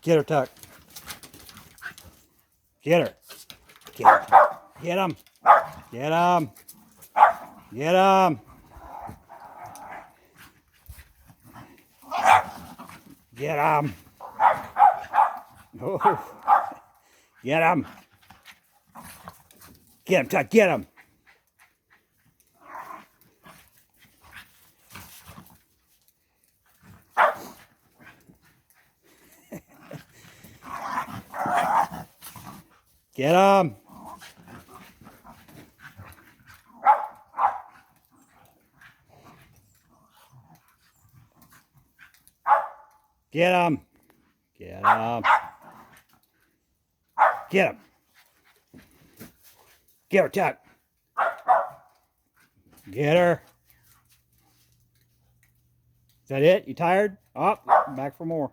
Get her, Tuck. Get her. Get her. Get him. Get him. Get him. Get him. Oh. Get him. Get him, Tuck. Get him. Get him. Get him. Get him. Get him. Get her, Tuck. Get her. Is that it? You tired? Oh, back for more.